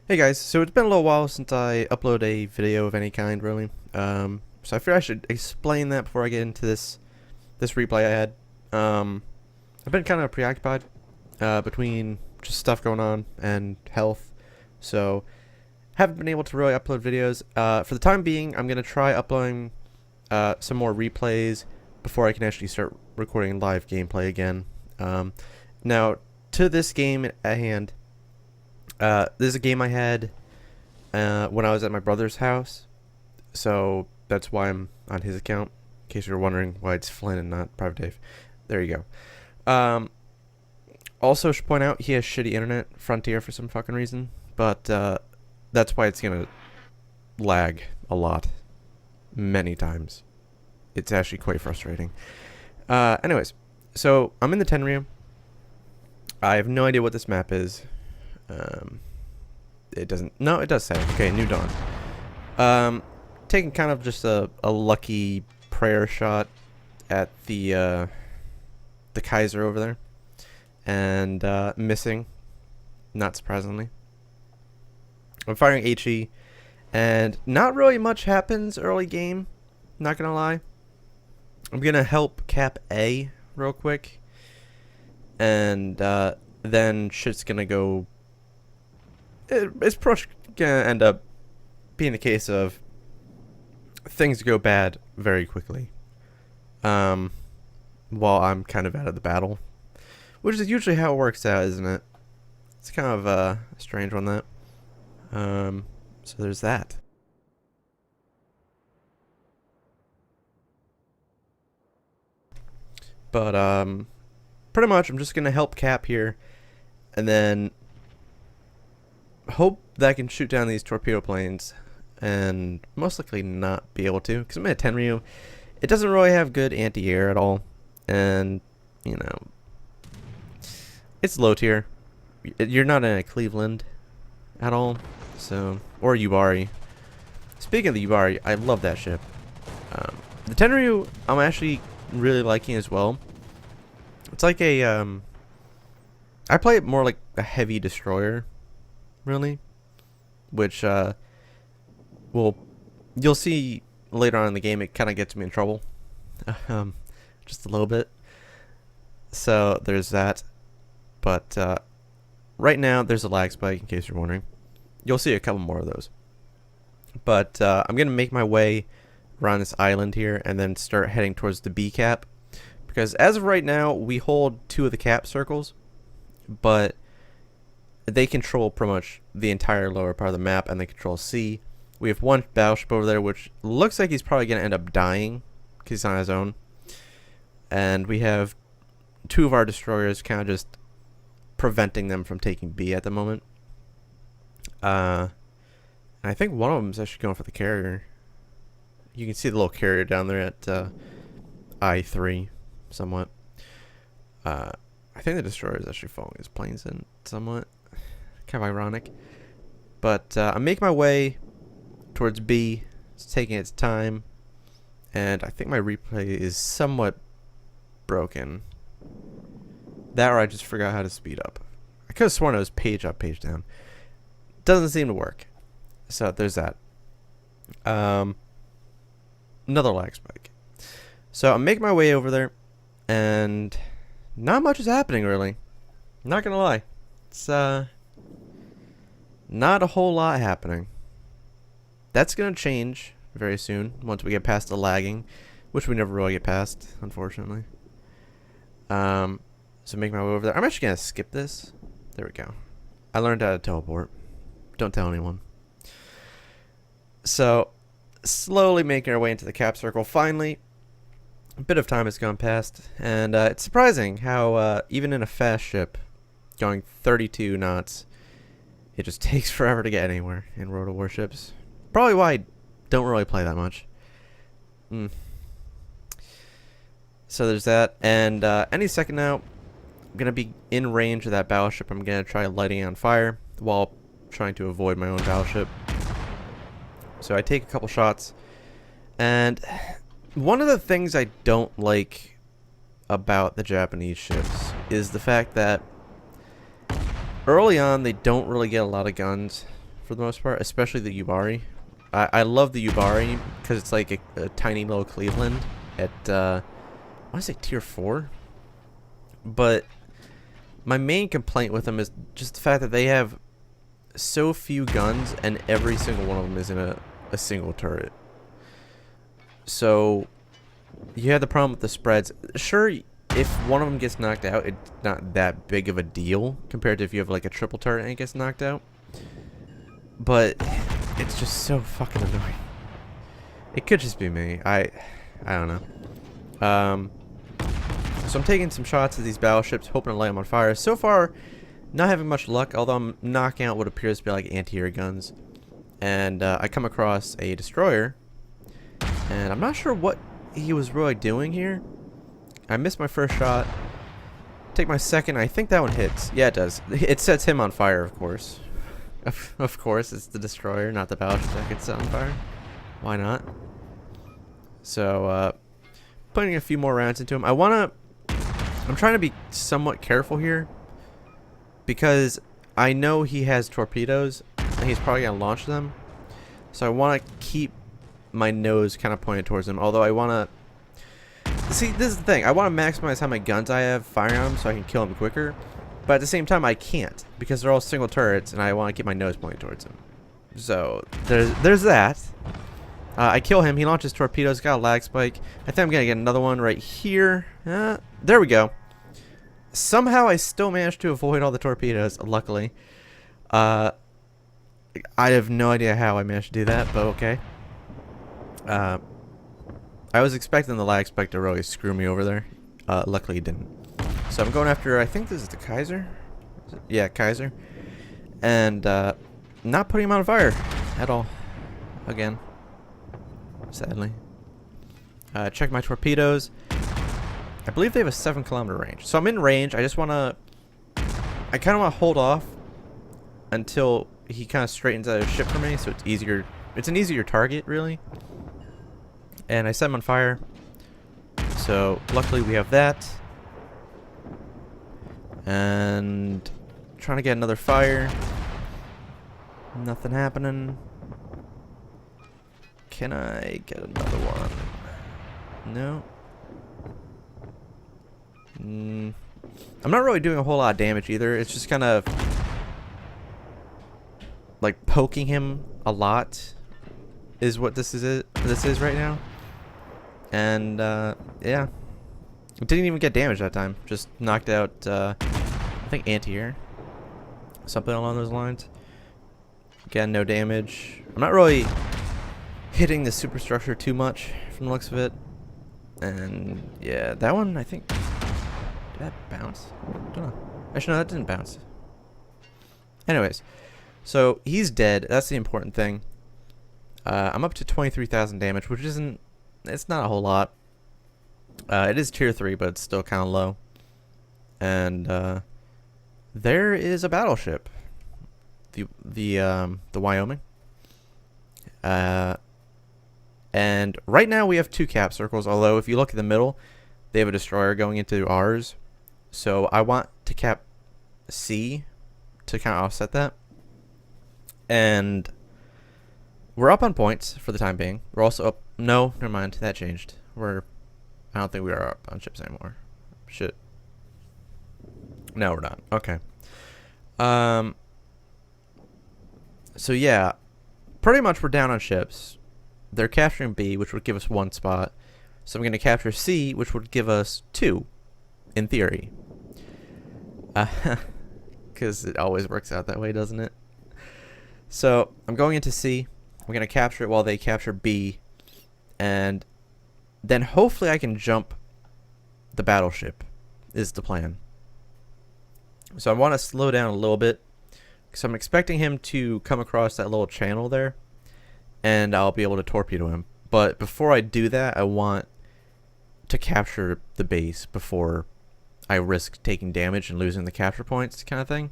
Hey guys, so it's been a little while since I uploaded a video of any kind, really. So I figured I should explain that before I get into this replay I had. I've been kind of preoccupied between just stuff going on and health, so haven't been able to really upload videos. For the time being, I'm gonna try uploading some more replays before I can actually start recording live gameplay again. Now, to this game at hand. This is a game I had when I was at my brother's house, so that's why I'm on his account. In case you're wondering why it's Flynn and not Private Dave, there you go. Also, should point out he has shitty internet, Frontier for some fucking reason, but that's why it's gonna lag a lot, many times. It's actually quite frustrating. Anyways, so I'm in the Tenryu. I have no idea what this map is. It doesn't. No, it does say. Okay, New Dawn. Taking kind of just a lucky prayer shot at the Kaiser over there, and missing. Not surprisingly. I'm firing HE, and not really much happens early game. Not gonna lie. I'm gonna help cap A real quick, and then shit's gonna go. It's probably gonna end up being a case of things go bad very quickly. While I'm kind of out of the battle, which is usually how it works out, isn't it? It's kind of a strange one, that. So there's that. But pretty much I'm just gonna help Cap here, and then hope that I can shoot down these torpedo planes, and most likely not be able to, because I'm at Tenryu. It doesn't really have good anti-air at all, and you know, it's low tier. You're not in a Cleveland at all, so, or Yubari. Speaking of the Yubari, I love that ship. The Tenryu I'm actually really liking as well. It's like a I play it more like a heavy destroyer, really, which you'll see later on in the game. It kind of gets me in trouble, just a little bit. So there's that. But right now there's a lag spike, in case you're wondering. You'll see a couple more of those. But I'm gonna make my way around this island here and then start heading towards the B cap, because as of right now we hold 2 of the cap circles, but they control pretty much the entire lower part of the map, and they control C. We have 1 battleship over there, which looks like he's probably going to end up dying because he's on his own. And we have 2 of our destroyers kind of just preventing them from taking B at the moment. And I think one of them is actually going for the carrier. You can see the little carrier down there at I3 somewhat. I think the destroyer is actually following his planes in somewhat. Kind of ironic. But I'm making my way towards B. It's taking its time. And I think my replay is somewhat broken. That, or I just forgot how to speed up. I could have sworn it was page up, page down. Doesn't seem to work. So there's that. Another lag spike. So I'm making my way over there, and not much is happening, really. Not gonna lie. It's not a whole lot happening. That's gonna change very soon once we get past the lagging, which we never really get past, unfortunately. So make my way over there. I'm actually gonna skip this. There we go. I learned how to teleport. Don't tell anyone. So slowly making our way into the cap circle. Finally, a bit of time has gone past, and it's surprising how even in a fast ship going 32 knots, it just takes forever to get anywhere in World of Warships. Probably why I don't really play that much. So there's that, and any second now, I'm gonna be in range of that battleship. I'm gonna try lighting it on fire while trying to avoid my own battleship. So I take a couple shots, and one of the things I don't like about the Japanese ships is the fact that early on they don't really get a lot of guns for the most part, especially the Yubari. I love the Yubari because it's like a tiny little Cleveland at, I want to say tier 4. But my main complaint with them is just the fact that they have so few guns and every single one of them is in a single turret. So you have the problem with the spreads. Sure, if one of them gets knocked out, it's not that big of a deal compared to if you have like a triple turret and it gets knocked out. But it's just so fucking annoying. It could just be me. I don't know. So I'm taking some shots at these battleships, hoping to light them on fire. So far, not having much luck, although I'm knocking out what appears to be like anti-air guns. And I come across a destroyer, and I'm not sure what he was really doing here. I missed my first shot. Take my second. I think that one hits. Yeah, it does. It sets him on fire, of course. Of course, it's the destroyer, not the battleship that gets set on fire. Why not? So, putting a few more rounds into him. I'm trying to be somewhat careful here, because I know he has torpedoes, and he's probably going to launch them. So I want to keep my nose kind of pointed towards him, although I want to... See, this is the thing. I want to maximize how many guns I have firing on him so I can kill him quicker. But at the same time, I can't, because they're all single turrets, and I want to keep my nose pointed towards him. So, there's that. I kill him. He launches torpedoes. Got a lag spike. I think I'm going to get another one right here. There we go. Somehow, I still managed to avoid all the torpedoes, luckily. I have no idea how I managed to do that, but okay. I was expecting the lag spike to really screw me over there. Luckily, it didn't. So I'm going after, I think this is the Kaiser? Yeah, Kaiser. And not putting him on fire at all. Again. Sadly. Check my torpedoes. I believe they have a 7-kilometer range. So I'm in range. I just want to... I kind of want to hold off until he kind of straightens out his ship for me, so it's easier. It's an easier target, really. And I set him on fire. So luckily we have that. And trying to get another fire. Nothing happening. Can I get another one? No. I'm not really doing a whole lot of damage either. It's just kind of like poking him a lot is what this is right now. And yeah. Didn't even get damage that time. Just knocked out I think anti-air. Something along those lines. Again, no damage. I'm not really hitting the superstructure too much from the looks of it. And yeah, that one I think... Did that bounce? I don't know. Actually, no, that didn't bounce. Anyways, so he's dead. That's the important thing. I'm up to 23,000 damage, which isn't... It's not a whole lot. It is tier 3, but it's still kind of low. And there is a battleship. The Wyoming. And right now we have 2 cap circles, although if you look at the middle, they have a destroyer going into ours. So I want to cap C to kind of offset that. And we're up on points for the time being. We're also up... No, never mind. That changed. I don't think we are up on ships anymore. Shit. No, we're not. Okay. So yeah, pretty much we're down on ships. They're capturing B, which would give us 1 spot. So I'm going to capture C, which would give us 2, in theory. Because it always works out that way, doesn't it? So I'm going into C. I'm going to capture it while they capture B. And then hopefully I can jump the battleship, is the plan. So I want to slow down a little bit, because I'm expecting him to come across that little channel there, and I'll be able to torpedo him. But before I do that, I want to capture the base before I risk taking damage and losing the capture points kind of thing.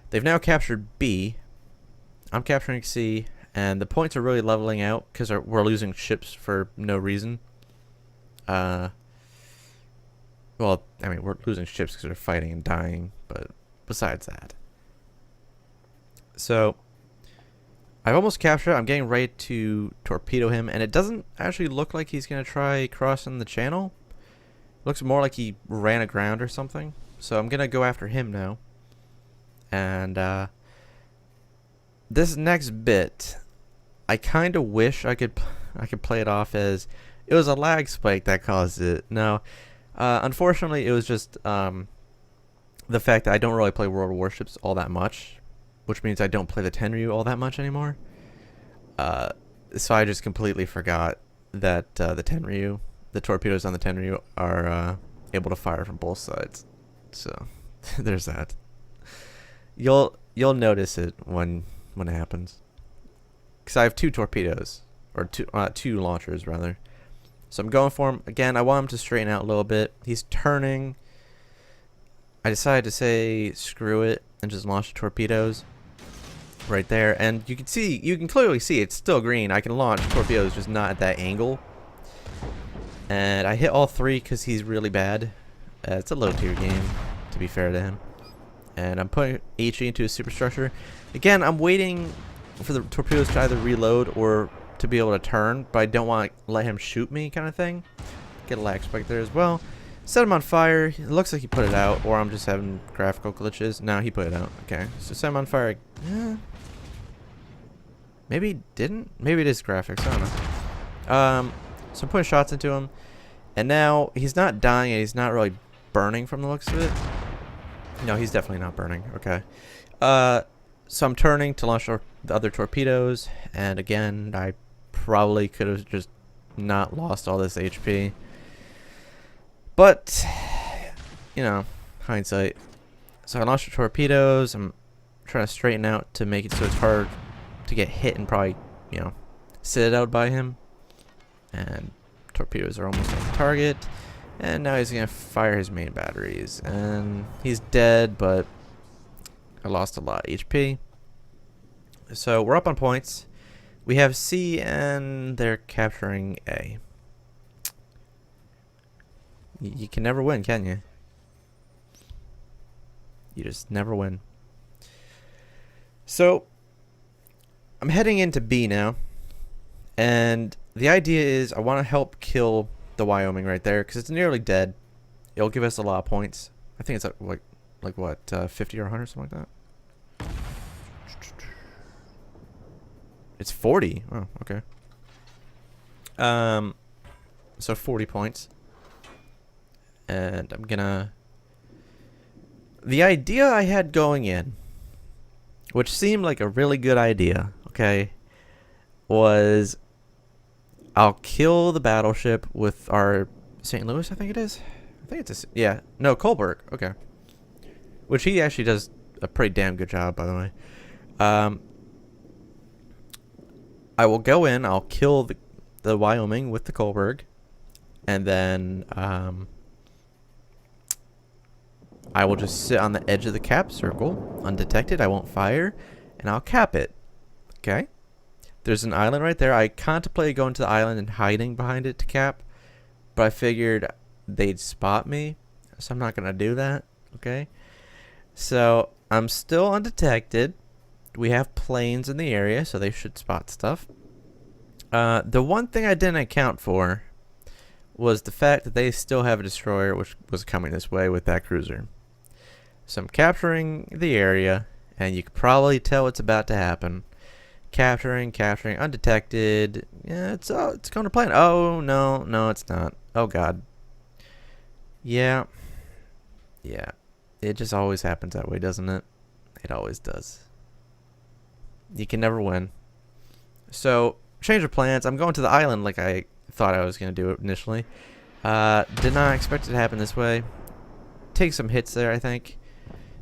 They've now captured B. I'm capturing C, and the points are really leveling out because we're losing ships for no reason. Well, I mean, we're losing ships because they're fighting and dying, but besides that. So I've almost captured it. I'm getting ready to torpedo him, and it doesn't actually look like he's going to try crossing the channel. It looks more like he ran aground or something. So I'm going to go after him now. And this next bit, I kind of wish I could play it off as it was a lag spike that caused it. No, unfortunately, it was just the fact that I don't really play World of Warships all that much, which means I don't play the Tenryu all that much anymore. So I just completely forgot that the Tenryu, the torpedoes on the Tenryu are able to fire from both sides. So there's that. You'll notice it when it happens. Because I have two torpedoes, or two launchers rather. So I'm going for him again. I want him to straighten out a little bit. He's turning. I decided to say screw it and just launch the torpedoes right there. And you can clearly see it's still green. I can launch torpedoes, just not at that angle. And I hit all three because he's really bad. It's a low tier game, to be fair to him. And I'm putting HE into a superstructure. Again, I'm waiting for the torpedoes to either reload or to be able to turn, but I don't want to let him shoot me, kind of thing. Get a lag spike there as well. Set him on fire. It looks like he put it out, or I'm just having graphical glitches. No, he put it out. Okay, so set him on fire. Yeah. Maybe he didn't. Maybe it is graphics. I don't know. So I'm putting shots into him, and now he's not dying, and he's not really burning from the looks of it. No, he's definitely not burning. Okay. So I'm turning to launch the other torpedoes, and again, I probably could have just not lost all this HP. But, you know, hindsight. So I launched the torpedoes. I'm trying to straighten out to make it so it's hard to get hit and probably, you know, sit it out by him. And torpedoes are almost on target. And now he's going to fire his main batteries. And he's dead, but I lost a lot of HP. So we're up on points. We have C, and they're capturing A. You can never win, can you? You just never win. So I'm heading into B now. And the idea is I want to help kill the Wyoming right there, because it's nearly dead. It'll give us a lot of points. I think it's like what, 50 or 100, something like that. It's 40. Oh, okay. So 40 points. And I'm gonna... The idea I had going in, which seemed like a really good idea, okay, was I'll kill the battleship with our St. Louis, I think it is. I think it's a... Yeah. No, Kolberg. Okay. Which he actually does a pretty damn good job, by the way. I will go in, I'll kill the Wyoming with the Kolberg, and then I will just sit on the edge of the cap circle, undetected, I won't fire, and I'll cap it. Okay? There's an island right there. I contemplated going to the island and hiding behind it to cap, but I figured they'd spot me, so I'm not going to do that. Okay? So I'm still undetected. We have planes in the area, so they should spot stuff. The one thing I didn't account for was the fact that they still have a destroyer, which was coming this way with that cruiser. So I'm capturing the area, and you can probably tell what's about to happen. Capturing, undetected. Yeah, it's going to plan. Oh, no, it's not. Oh, God. Yeah. It just always happens that way, doesn't it? It always does. You can never win. So, change of plans. I'm going to the island like I thought I was going to do it initially. Did not expect it to happen this way. Take some hits there, I think.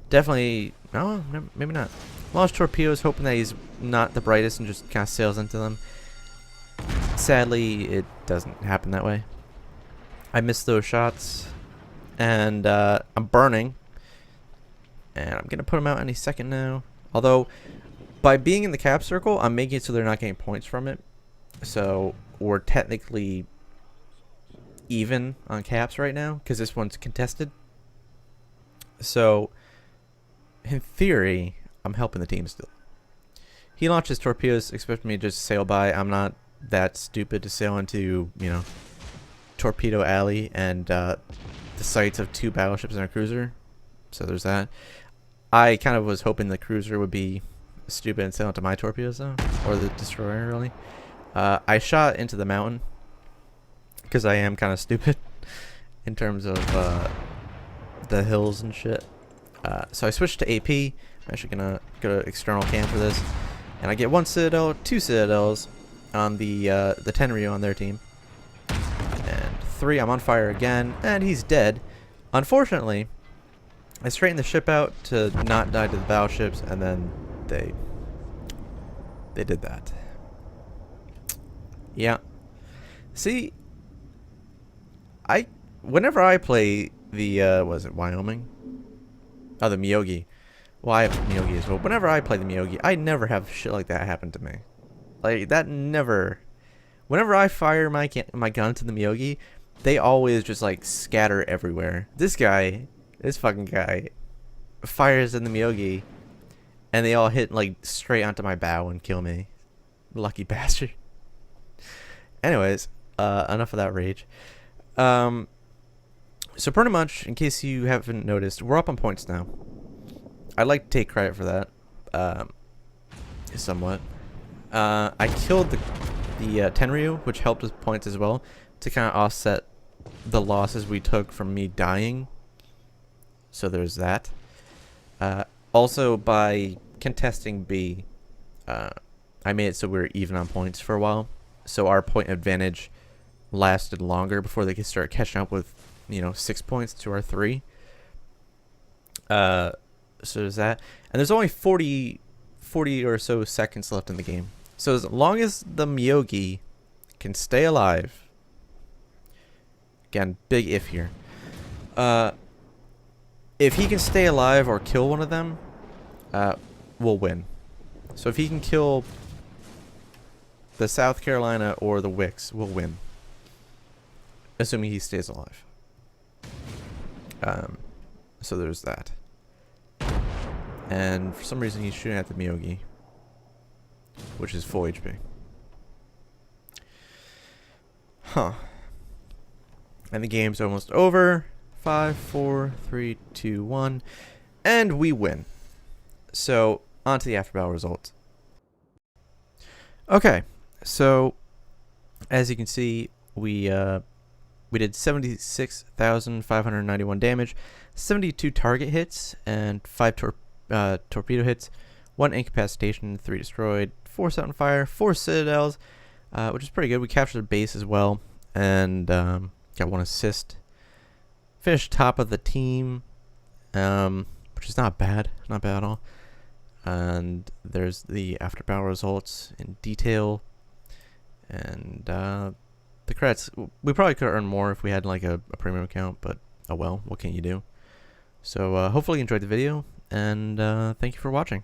Definitely... No, maybe not. Launch torpedoes, hoping that he's not the brightest and just kind of sails into them. Sadly, it doesn't happen that way. I missed those shots. And I'm burning. And I'm going to put them out any second now. Although, by being in the cap circle, I'm making it so they're not getting points from it. So, we're technically even on caps right now, because this one's contested. So, in theory, I'm helping the team still. he launches torpedoes, expect me to just sail by. I'm not that stupid to sail into, you know, Torpedo Alley and the sights of 2 battleships and a cruiser. So there's that. I kind of was hoping the cruiser would be stupid and sail into my torpedoes though, or the destroyer really. I shot into the mountain because I am kind of stupid in terms of the hills and shit. So I switched to AP. I'm actually gonna go to external cam for this, and I get 1 citadel, 2 citadels on the Tenryu on their team, and 3. I'm on fire again, and he's dead. Unfortunately, I straightened the ship out to not die to the battleships, and then they did that. Yeah. See, whenever I play the was it Wyoming? Oh, the Miyogi. Well, I have Miyogi as well. Whenever I play the Miyogi, I never have shit like that happen to me. Like that never. Whenever I fire my gun to the Miyogi, they always just like scatter everywhere. This fucking guy, fires in the Miyogi, and they all hit like straight onto my bow and kill me. Lucky bastard. Anyways, enough of that rage. So pretty much, in case you haven't noticed, we're up on points now. I'd like to take credit for that, somewhat. I killed the Tenryu, which helped with points as well, to kind of offset the losses we took from me dying. So there's that. Also, by contesting B, I made it so we were even on points for a while. So our point advantage lasted longer before they could start catching up with, you know, 6 points to our 3. So there's that. And there's only 40 or so seconds left in the game. So as long as the Miyogi can stay alive, again, big if here. If he can stay alive or kill one of them, we'll win. So if he can kill the South Carolina or the Wicks, we'll win. Assuming he stays alive. So there's that. And for some reason he's shooting at the Miyogi, which is full HP. Huh. And the game's almost over. 5, 4, 3, 2, 1. And we win. So, on to the after battle results. Okay, so as you can see, we did 76,591 damage, 72 target hits, and 5 torpedo hits, 1 incapacitation, 3 destroyed, 4 set on fire, 4 citadels, which is pretty good. We captured a base as well, and got 1 assist. Finished top of the team, which is not bad at all. And there's the after battle results in detail, and the credits. We probably could earn more if we had like a premium account, but oh well, what can you do? So hopefully you enjoyed the video, and thank you for watching.